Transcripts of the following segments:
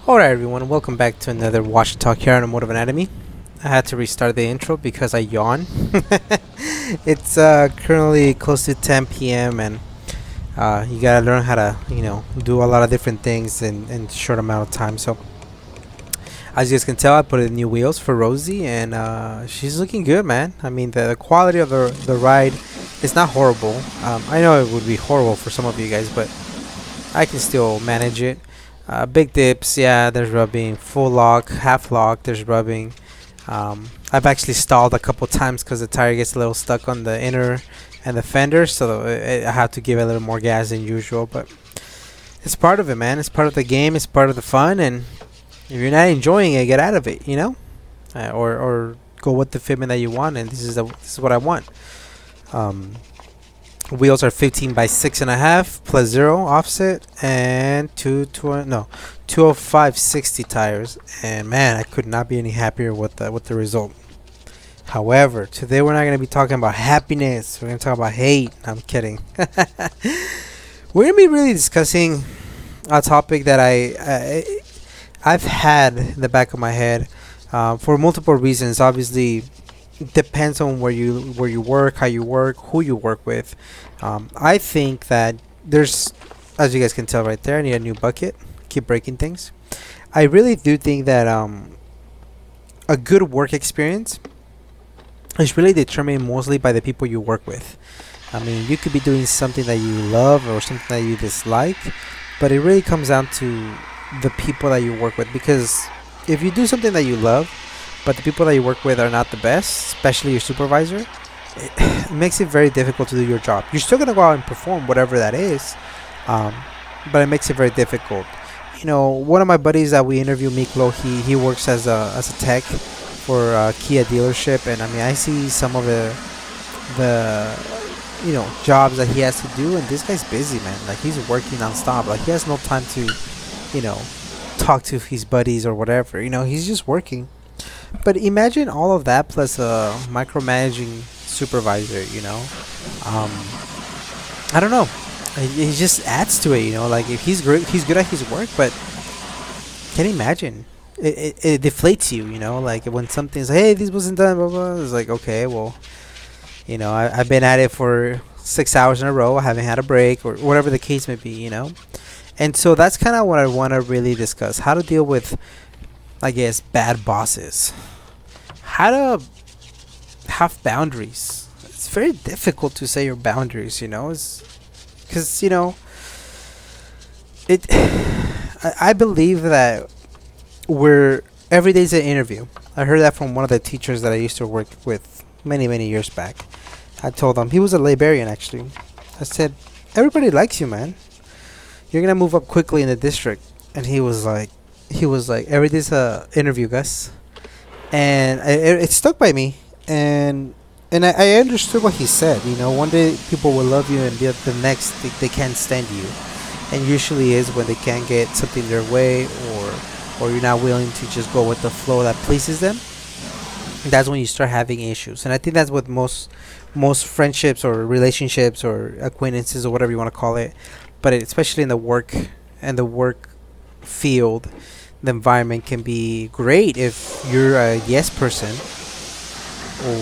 Alright everyone, welcome back to another Watch and Talk here on Automotive Anatomy. I had to restart the intro because I yawn. It's currently close to 10 p.m. and you gotta learn how to, do a lot of different things in a short amount of time. So, as you guys can tell, I put in new wheels for Rosie and she's looking good, man. I mean, the quality of the ride is not horrible. I know it would be horrible for some of you guys, but I can still manage it. Big dips, yeah, there's rubbing. Full lock, half lock, there's rubbing. I've actually stalled a couple times because the tire gets a little stuck on the inner and the fender, so I have to give it a little more gas than usual. But it's part of it, man. It's part of the game. It's part of the fun. And if you're not enjoying it, get out of it. Or go with the fitment that you want. And this is what I want. Wheels are 15 by 6.5 plus 0 offset and 205 60 tires. And man, I could not be any happier with the result. However, today we're not going to be talking about happiness. We're going to talk about hate. I'm kidding. We're going to be really discussing a topic that I've had in the back of my head for multiple reasons. Obviously, depends on where you work, how you work, who you work with. I think that there's, as you guys can tell right there, I need a new bucket. Keep breaking things. I really do think that a good work experience is really determined mostly by the people you work with. I mean, you could be doing something that you love or something that you dislike, but it really comes down to the people that you work with. Because if you do something that you love, but the people that you work with are not the best, especially your supervisor, it makes it very difficult to do your job. You're still going to go out and perform whatever that is, but it makes it very difficult. One of my buddies that we interview, Miklo, he works as a tech for a Kia dealership, and I mean, I see some of the jobs that he has to do, and this guy's busy, man. Like, he's working nonstop. Like, he has no time to talk to his buddies or whatever. He's just working. But imagine all of that plus a micromanaging supervisor, I don't know. It just adds to it, Like, if he's great, he's good at his work, but can you imagine? It deflates you, Like, when something's, hey, this wasn't done, blah, blah. It's like, okay, well, I've been at it for 6 hours in a row. I haven't had a break or whatever the case may be, And so that's kind of what I want to really discuss. How to deal with, I guess, bad bosses. How to have boundaries. It's very difficult to say your boundaries, It's because, it. I believe that every day's an interview. I heard that from one of the teachers that I used to work with many, many years back. I told him, he was a librarian actually. I said, everybody likes you, man. You're gonna move up quickly in the district. And he was like, every day's a interview, Gus. And it stuck by me, and I understood what he said. One day people will love you, and the next they can't stand you, and usually is when they can't get something their way, or you're not willing to just go with the flow that pleases them. That's when you start having issues, and I think that's what most friendships or relationships or acquaintances or whatever you want to call it, but especially in the work field, the environment can be great if you're a yes person,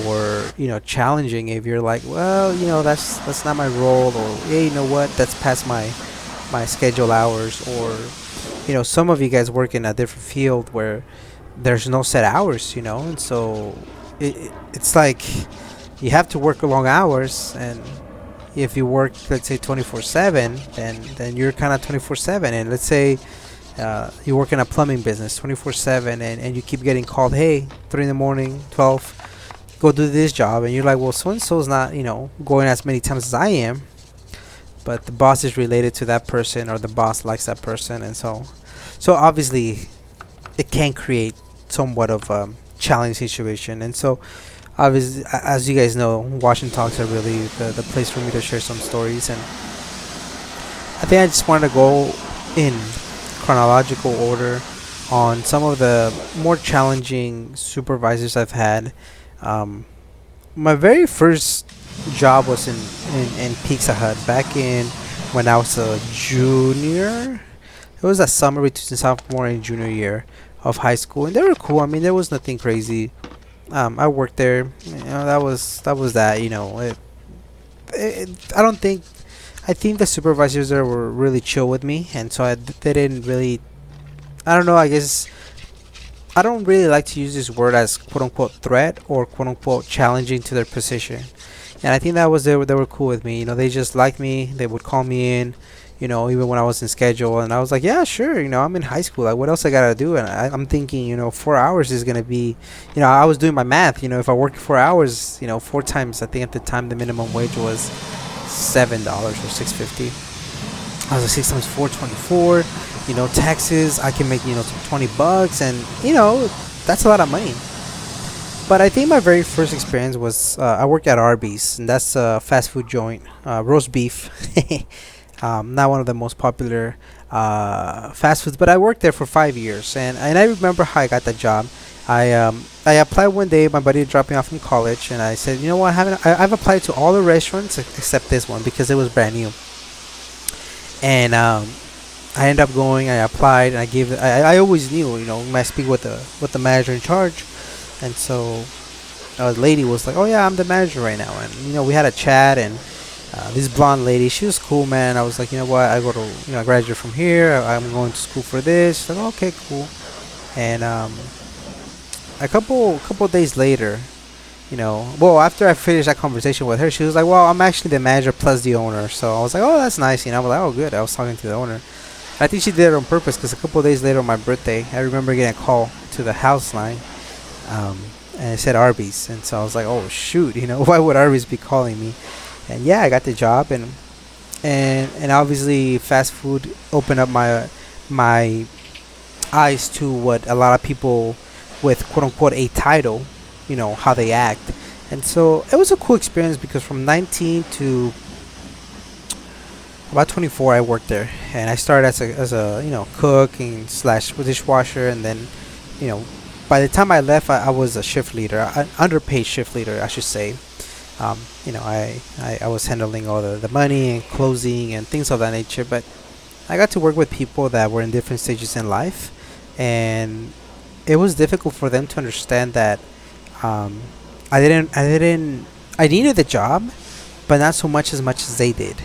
or challenging if you're like, well, that's not my role, or hey, you know what, that's past my schedule hours, or some of you guys work in a different field where there's no set hours, and so it's like you have to work long hours, and if you work, let's say 24/7, then you're kind of 24/7, and let's say you work in a plumbing business 24/7, and you keep getting called, hey, 3 in the morning, 12, go do this job, and you're like, well, so and so's not going as many times as I am, but the boss is related to that person, or the boss likes that person, and so obviously it can create somewhat of a challenging situation. And so obviously, as you guys know, Washington Talks are really the place for me to share some stories, and I think I just wanted to go in chronological order on some of the more challenging supervisors I've had. My very first job was in Pizza Hut back in when I was a junior. It was that summer between sophomore and junior year of high school, and they were cool. I mean, there was nothing crazy. I worked there. That was that. I don't think. I think the supervisors there were really chill with me, and so they didn't really. I don't know. I guess I don't really like to use this word as quote unquote threat or quote unquote challenging to their position. And I think that was they were cool with me. They just liked me. They would call me in, even when I was in schedule, and I was like, yeah, sure. I'm in high school. Like, what else I gotta do? And I'm thinking, 4 hours is gonna be, I was doing my math. If I work 4 hours, four times. I think at the time the minimum wage was $7 or 6.50. I was like 6 times 4, 24. Taxes. I can make $20, and that's a lot of money. But I think my very first experience was I worked at Arby's, and that's a fast food joint, roast beef. Not one of the most popular fast foods, but I worked there for 5 years, and I remember how I got the job. I applied one day. My buddy dropped me off from college, and I said, you know what? I've applied to all the restaurants except this one because it was brand new, and I ended up going. I applied, and I always knew, when I speak with the manager in charge, and so a lady was like, "Oh yeah, I'm the manager right now," and we had a chat, and this blonde lady, she was cool, man. I was like, you know what, I graduated from here. I'm going to school for this. She's like, okay, cool. And a couple days later, well, after I finished that conversation with her, she was like, well, I'm actually the manager plus the owner. So I was like, oh, that's nice. I was like, oh, good. I was talking to the owner. I think she did it on purpose because a couple days later on my birthday, I remember getting a call to the house line, and it said Arby's, and so I was like, oh shoot, why would Arby's be calling me? And yeah, I got the job, and obviously fast food opened up my eyes to what a lot of people with quote unquote a title, how they act. And so it was a cool experience because from 19 to about 24 I worked there, and I started as a cook and slash dishwasher, and then you know by the time I left, I was a shift leader, an underpaid shift leader, I should say. I was handling all the money and closing and things of that nature, but I got to work with people that were in different stages in life, and it was difficult for them to understand that um, I needed the job, but not so much as they did,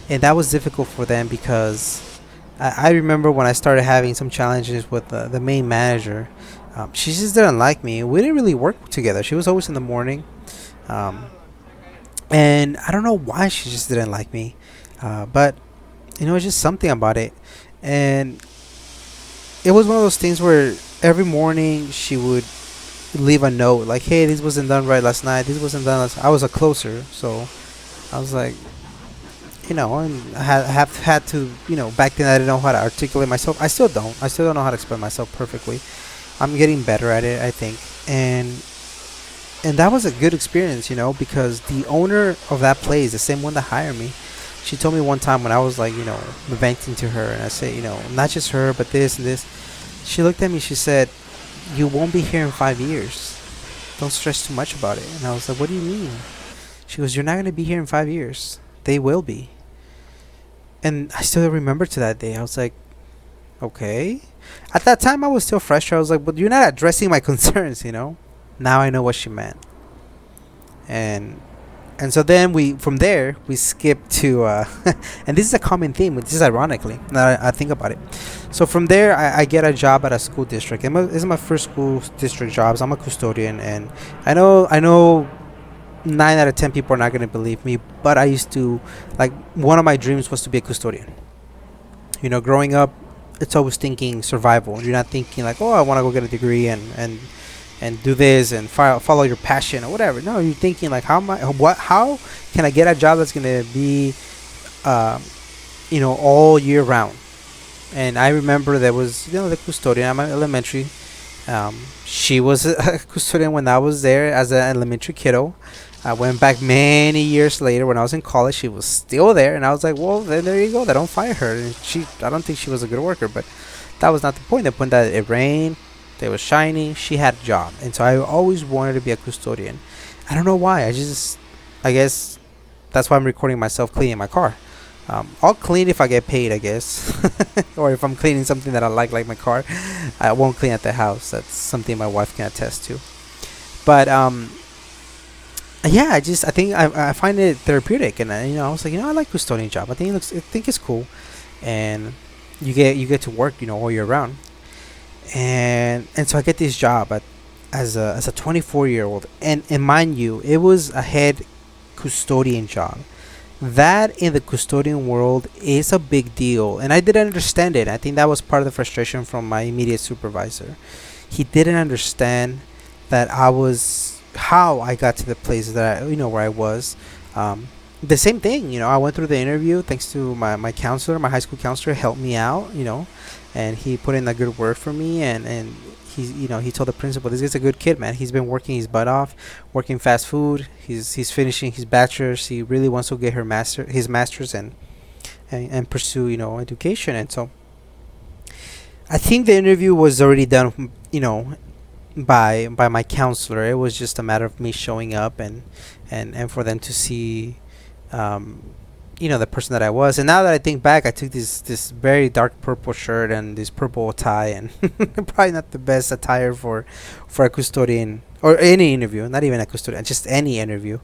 and that was difficult for them because I remember when I started having some challenges with the main manager. She just didn't like me. We didn't really work together. She was always in the morning. Um, and I don't know why she just didn't like me, but it's just something about it, and it was one of those things where every morning she would leave a note like, "Hey, this wasn't done right last night. This wasn't done." I was a closer, so I was like, and have had to, back then I didn't know how to articulate myself. I still don't. I still don't know how to explain myself perfectly. I'm getting better at it, I think, and that was a good experience, because the owner of that place, the same one that hired me, she told me one time when I was like, venting to her, and I said, not just her, but this and this. She looked at me. She said, "You won't be here in 5 years. Don't stress too much about it." And I was like, "What do you mean?" She goes, "You're not gonna be here in 5 years. They will be." And I still remember to that day. I was like, okay. At that time, I was still frustrated. I was like, "But you're not addressing my concerns." Now I know what she meant, and so then from there we skip to and this is a common theme. This is ironically now I think about it. So from there, I get a job at a school district. This is my first school district job. So I'm a custodian, and I know 9 out of 10 people are not going to believe me, but I used to, like, one of my dreams was to be a custodian. Growing up, it's always thinking survival. You're not thinking like, oh, I want to go get a degree and do this and follow your passion or whatever. No, you're thinking like, how can I get a job that's gonna be, all year round. And I remember there was, the custodian at my elementary. She was a custodian when I was there as an elementary kiddo. I went back many years later when I was in college. She was still there, and I was like, well, then there you go. They don't fire her. And I don't think she was a good worker, but that was not the point. The point that it rained, it was shiny. She had a job, and so I always wanted to be a custodian. I don't know why. I guess that's why I'm recording myself cleaning my car. I'll clean if I get paid, I guess, or if I'm cleaning something that I like my car. I won't clean at the house. That's something my wife can attest to. But yeah, I think I find it therapeutic, and I was like, I like custodian job. I think it's cool, and you get to work, all year round, and so I get this job as a 24-year-old, and mind you, it was a head custodian job. That in the custodian world is a big deal, and I didn't understand it. I think that was part of the frustration from my immediate supervisor. He didn't understand that I was how I got to the place that where I was. The same thing, I went through the interview thanks to my counselor, my high school counselor helped me out, and he put in a good word for me, and he told the principal, this is a good kid, man. He's been working his butt off, working fast food. He's finishing his bachelor's. He really wants to get his master's, and pursue education. And so I think the interview was already done, by my counselor. It was just a matter of me showing up, and for them to see, um, the person that I was. And now that I think back, I took this very dark purple shirt and this purple tie, and probably not the best attire for a custodian or any interview, not even a custodian, just any interview.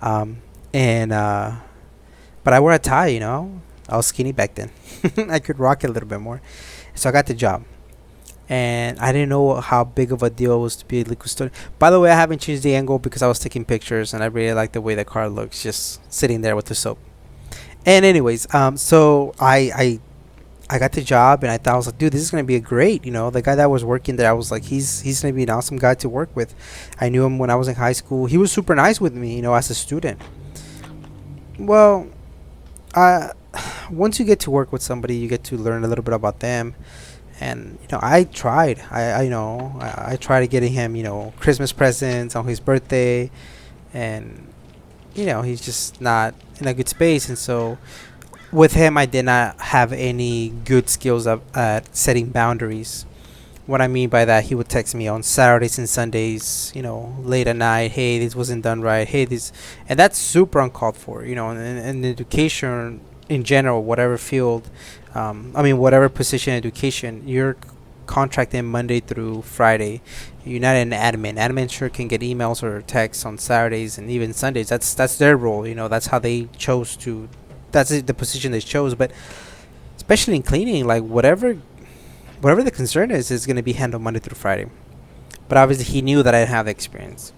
And But I wore a tie. I was skinny back then. I could rock it a little bit more, so I got the job. And I didn't know how big of a deal it was to be a custodian. By the way, I haven't changed the angle because I was taking pictures, and I really like the way the car looks, just sitting there with the soap. And anyways, so I got the job, and I was like, dude, this is gonna be a great. The guy that was working there, I was like, he's gonna be an awesome guy to work with. I knew him when I was in high school. He was super nice with me, as a student. Well, once you get to work with somebody, you get to learn a little bit about them. And I tried. I tried getting him Christmas presents on his birthday, and he's just not in a good space. And so with him, I did not have any good skills at setting boundaries. What I mean by that, he would text me on Saturdays and Sundays, late at night, hey, this wasn't done right, hey, this, and that's super uncalled for. In education in general, whatever field, whatever position in education, you're contracted Monday through Friday. You're not an admin. Admin sure can get emails or texts on Saturdays and even Sundays. That's their role. That's how they chose to. The position they chose. But especially in cleaning, like whatever the concern is going to be handled Monday through Friday. But obviously, he knew that I didn't have the experience,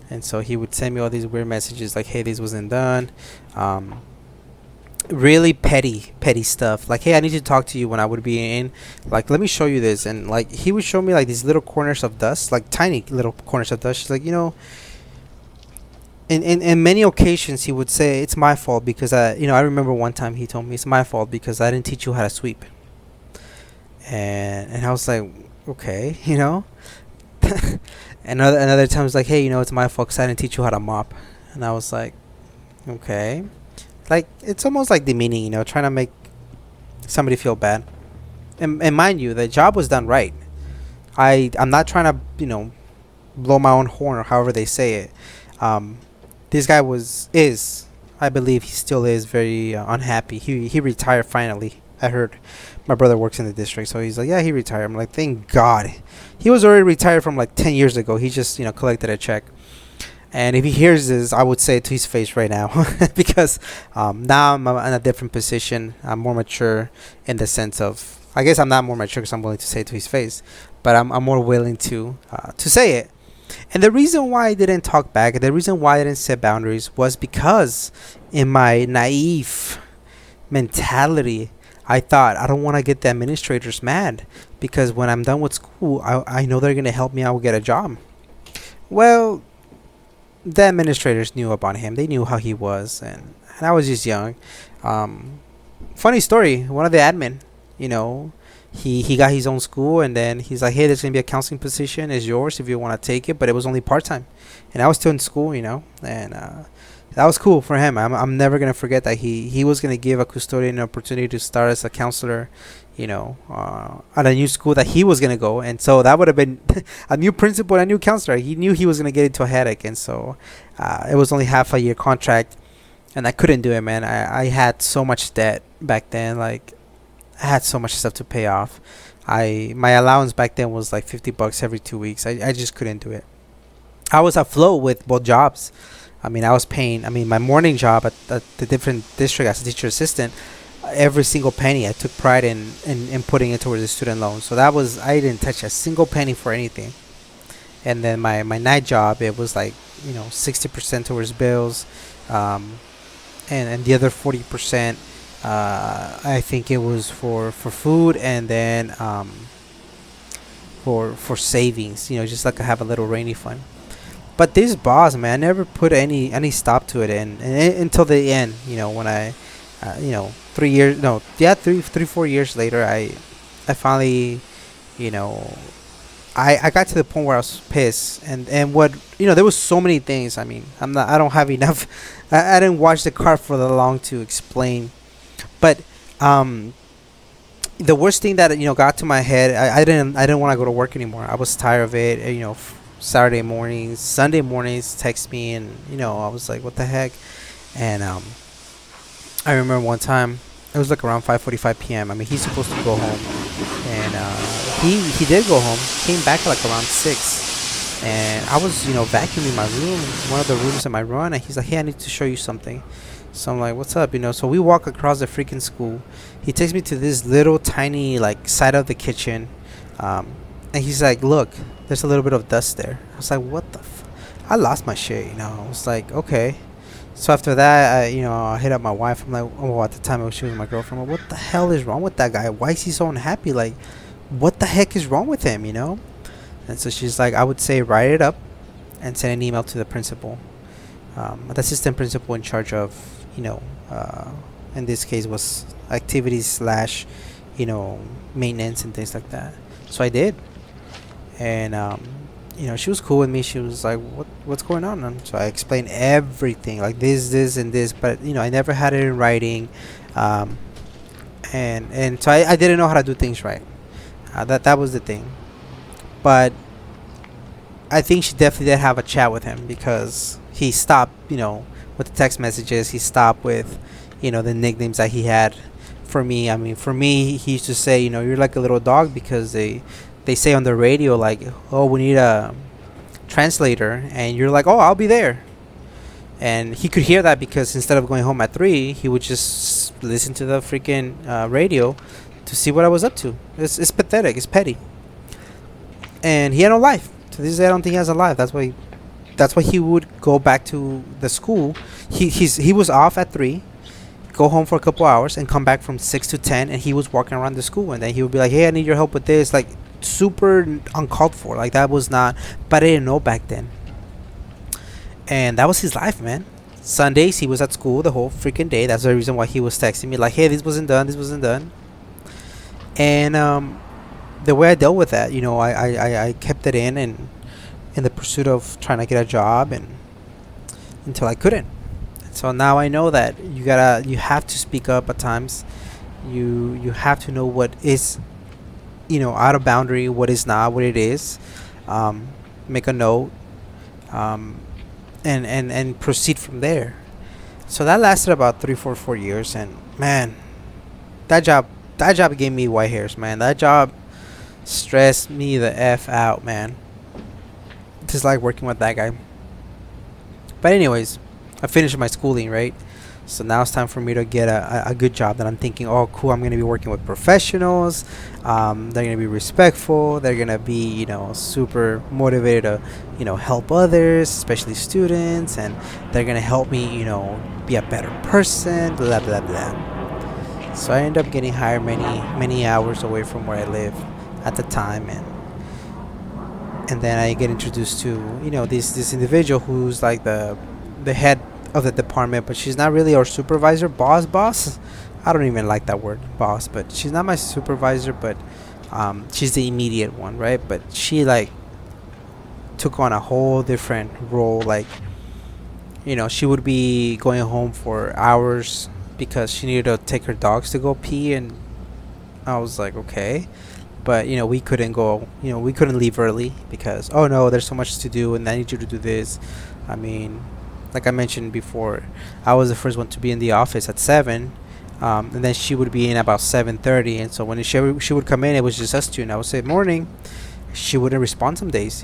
and so he would send me all these weird messages like, "Hey, this wasn't done." Really petty stuff, like, hey, I need to talk to you when I would be in, like, let me show you this. And like, he would show me like these little corners of dust, like tiny little corners of dust. She's like, in many occasions he would say it's my fault because I remember one time he told me it's my fault because I didn't teach you how to sweep. And I was like, okay. Another time it's like, hey, it's my fault because I didn't teach you how to mop. And I was like, okay. Like, it's almost like demeaning, trying to make somebody feel bad. And mind you, the job was done right. I'm not trying to, blow my own horn or however they say it. This guy I believe he still is very unhappy. He retired finally. I heard my brother works in the district, so he's like, yeah, he retired. I'm like, thank God. He was already retired from like 10 years ago. He just, collected a check. And if he hears this, I would say it to his face right now because now I'm in a different position. I'm more mature in the sense of, I guess I'm not more mature because I'm willing to say it to his face, but I'm more willing to say it. And the reason why I didn't talk back, the reason why I didn't set boundaries was because in my naive mentality, I thought I don't want to get the administrators mad because when I'm done with school, I know they're going to help me out get a job. Well, the administrators knew about him. They knew how he was, and I was just young. Funny story. One of the admin, he got his own school, and then he's like, "Hey, there's gonna be a counseling position. It's yours if you want to take it." But it was only part time, and I was still in school, and that was cool for him. I'm never gonna forget that he was gonna give a custodian an opportunity to start as a counselor, at a new school that he was gonna go, and so that would have been a new principal and a new counselor. He knew he was gonna get into a headache, and so it was only half a year contract. and I couldn't do it, man. I had so much debt back then. Like, I had so much stuff to pay off. My allowance back then was like $50 every 2 weeks. I just couldn't do it. I was afloat with both jobs. I mean, I was paying. I mean, my morning job at the different district as a teacher assistant, every single penny I took pride in putting it towards the student loan. So that was, I didn't touch a single penny for anything. And then my night job, it was like, 60% towards bills, um, and the other 40%, I think it was for food, and then for savings. Just like I have a little rainy fund. But this boss, man, never put any stop to it, and until the end, when I, 3 years, no, yeah, 4 years later, I finally, you know, I got to the point where I was pissed, and what, there was so many things. I mean, I don't have enough. I didn't watch the card for the long to explain, but the worst thing that got to my head, I didn't want to go to work anymore. I was tired of it. Saturday mornings, Sunday mornings, text me, and I was like, what the heck? And I remember one time it was like around 5:45 p.m. I mean, he's supposed to go home, and he did go home. Came back like around 6, and I was vacuuming my room, one of the rooms in my run, and he's like, hey, I need to show you something. So I'm like, what's up? So we walk across the freaking school. He takes me to this little tiny like side of the kitchen, and he's like, look, there's a little bit of dust there. I was like, what the I lost my shit. I was like, okay. So after that, I hit up my wife. I'm like, oh, at the time she was my girlfriend. I'm like, what the hell is wrong with that guy? Why is he so unhappy? Like, what the heck is wrong with him? And so she's like, I would say write it up and send an email to the principal, the assistant principal in charge of, in this case was activities slash, maintenance and things like that. So I did, and she was cool with me. She was like, what's going on? And so I explained everything, like this and this, but I never had it in writing, and so I didn't know how to do things right. That was the thing. But I think she definitely did have a chat with him, because he stopped, with the text messages. He stopped with, the nicknames that he had for me. I mean, for me, he used to say, you're like a little dog, because they say on the radio, like, oh, we need a translator, and you're like, oh, I'll be there. And he could hear that, because instead of going home at 3, he would just listen to the freaking radio to see what I was up to. It's pathetic. It's petty. And he had no life. To this day, I don't think he has a life. That's why he would go back to the school. He was off at 3, go home for a couple hours, and come back from 6 to 10, and he was walking around the school, and then he would be like, hey, I need your help with this, like, super uncalled for. Like, that was not, but I didn't know back then. And that was his life, man. Sundays he was at school the whole freaking day. That's the reason why he was texting me like, hey, this wasn't done. And the way I dealt with that, I kept it in the pursuit of trying to get a job, and until I couldn't. So now I know that you have to speak up at times. You have to know what is out of boundary, what is not, what it is. Make a note, and proceed from there. So that lasted about 4 years, and man, that job gave me white hairs, man. That job stressed me the f out, man. Just like working with that guy. But anyways, I finished my schooling, right? So now it's time for me to get a good job that I'm thinking, oh, cool, I'm going to be working with professionals. They're going to be respectful. They're going to be, super motivated to, help others, especially students. And they're going to help me, be a better person, blah, blah, blah. So I end up getting hired many hours away from where I live at the time. And then I get introduced to, this individual who's like the head of the department, but she's not really our supervisor. Boss. I don't even like that word, boss, but she's not my supervisor, but she's the immediate one, right? But she like took on a whole different role. Like, she would be going home for hours because she needed to take her dogs to go pee, and I was like, okay. But we couldn't go, we couldn't leave early because, oh no, there's so much to do and I need you to do this. I mean, like I mentioned before, I was the first one to be in the office at 7. And then she would be in about 7:30, and so when she would come in, it was just us two, and I would say morning. She wouldn't respond some days,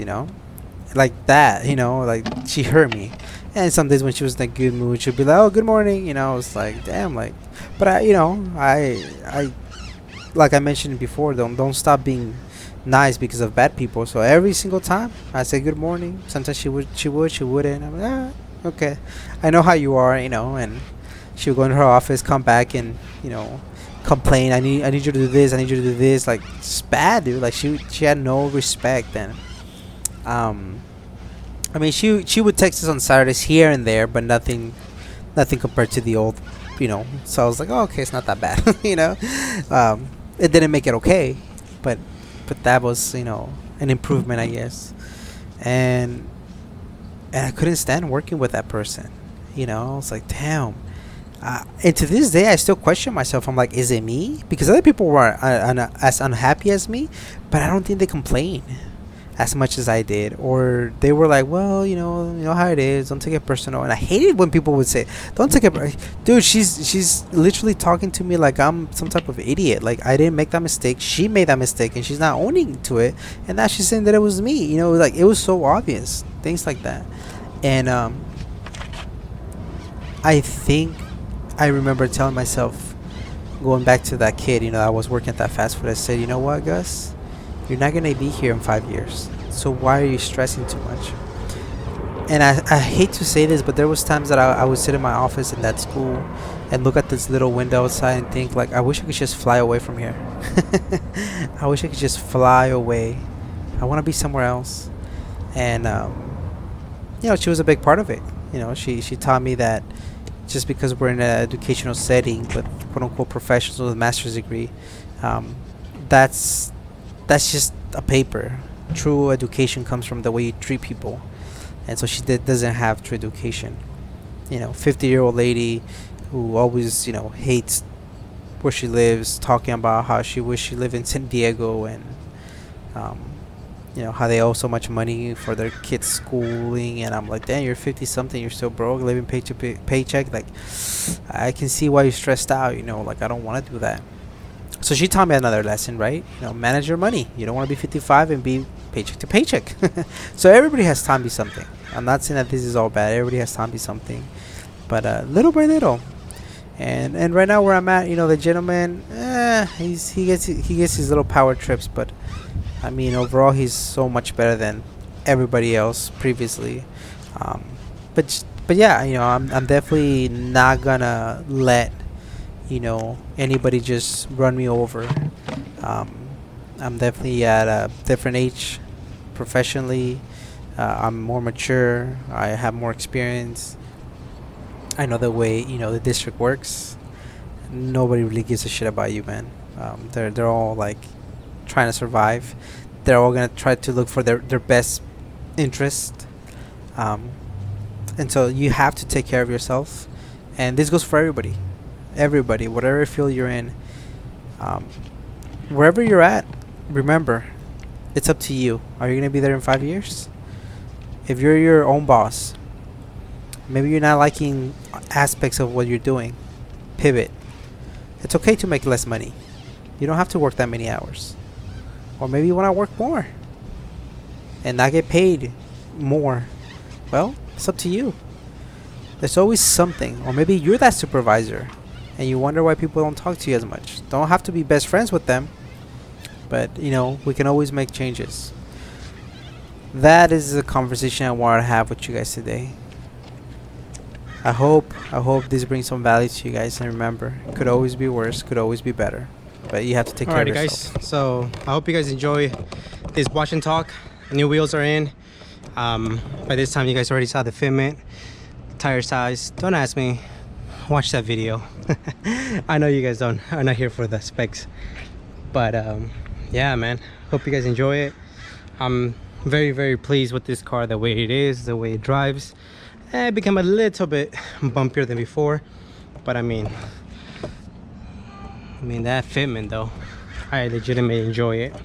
like that, like she hurt me. And some days when she was in a good mood, she'd be like, "Oh, good morning," It's like, damn, like, but I like I mentioned before, don't stop being nice because of bad people. So every single time I say good morning, sometimes she wouldn't. I'm like, okay, I know how you are, and she would go in her office, come back, and complain. I need you to do this. I need you to do this. Like, it's bad, dude. Like, she had no respect. And I mean, she would text us on Saturdays here and there, but nothing compared to the old. So I was like, oh, okay, it's not that bad, it didn't make it okay, but that was an improvement, I guess. And I couldn't stand working with that person. I was like, damn. And to this day, I still question myself. I'm like, is it me? Because other people were as unhappy as me, but I don't think they complain as much as I did. Or they were like, well, you know how it is. Don't take it personal. And I hated when people would say, don't take it. Dude, she's literally talking to me like I'm some type of idiot. Like, I didn't make that mistake. She made that mistake, and she's not owning to it. And now she's saying that it was me. Like, it was so obvious. Things like that. And I think I remember telling myself, going back to that kid, I was working at that fast food. I said, you know what, Gus? You're not going to be here in 5 years. So why are you stressing too much? And I hate to say this, but there was times that I would sit in my office in that school and look at this little window outside and think, like, I wish I could just fly away from here. I wish I could just fly away. I want to be somewhere else. And, she was a big part of it. She taught me that just because we're in an educational setting with quote-unquote professionals with a master's degree, that's just a paper. True education comes from the way you treat people. And so she doesn't have true education. 50-year-old lady who always, hates where she lives, talking about how she wished she lived in San Diego, and how they owe so much money for their kids' schooling. And I'm like, damn, you're 50 something, you're still broke, living paycheck. Like, I can see why you're stressed out. Like, I don't want to do that. So she taught me another lesson, right? Manage your money. You don't want to be 55 and be paycheck to paycheck. So everybody has time to be something. I'm not saying that this is all bad. Everybody has time to be something, but little by little. And right now where I'm at, the gentleman, he gets his little power trips, but I mean, overall, he's so much better than everybody else previously. But yeah, I'm definitely not gonna let anybody just run me over. I'm definitely at a different age professionally. I'm more mature. I have more experience. I know the way the district works. Nobody really gives a shit about you, man. They're all like trying to survive. They're all gonna try to look for their best interest. And so you have to take care of yourself. And this goes for everybody. Everybody, whatever field you're in, wherever you're at, remember, it's up to you. Are you gonna be there in 5 years? If you're your own boss, maybe you're not liking aspects of what you're doing, pivot. It's okay to make less money. You don't have to work that many hours. Or maybe you want to work more and not get paid more. Well, it's up to you. There's always something. Or maybe you're that supervisor and you wonder why people don't talk to you as much. Don't have to be best friends with them, but we can always make changes. That is the conversation I wanted to have with you guys today. I hope this brings some value to you guys. And remember, it could always be worse, could always be better, but you have to take care of yourself. Guys, so I hope you guys enjoy this watch and talk. The new wheels are in. By this time you guys already saw the fitment, tire size. Don't ask me, watch that video. I know you guys are not here for the specs, but yeah, man, hope you guys enjoy it. I'm very, very pleased with this car, the way it is, the way it drives. It became a little bit bumpier than before, but I mean that fitment though, I legitimately enjoy it.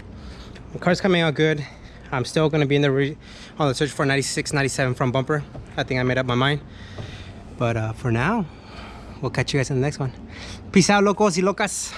The car's coming out good. I'm still gonna be in the on the search for 96, 97 front bumper. I think I made up my mind. But for now, we'll catch you guys in the next one. Peace out, locos y locas.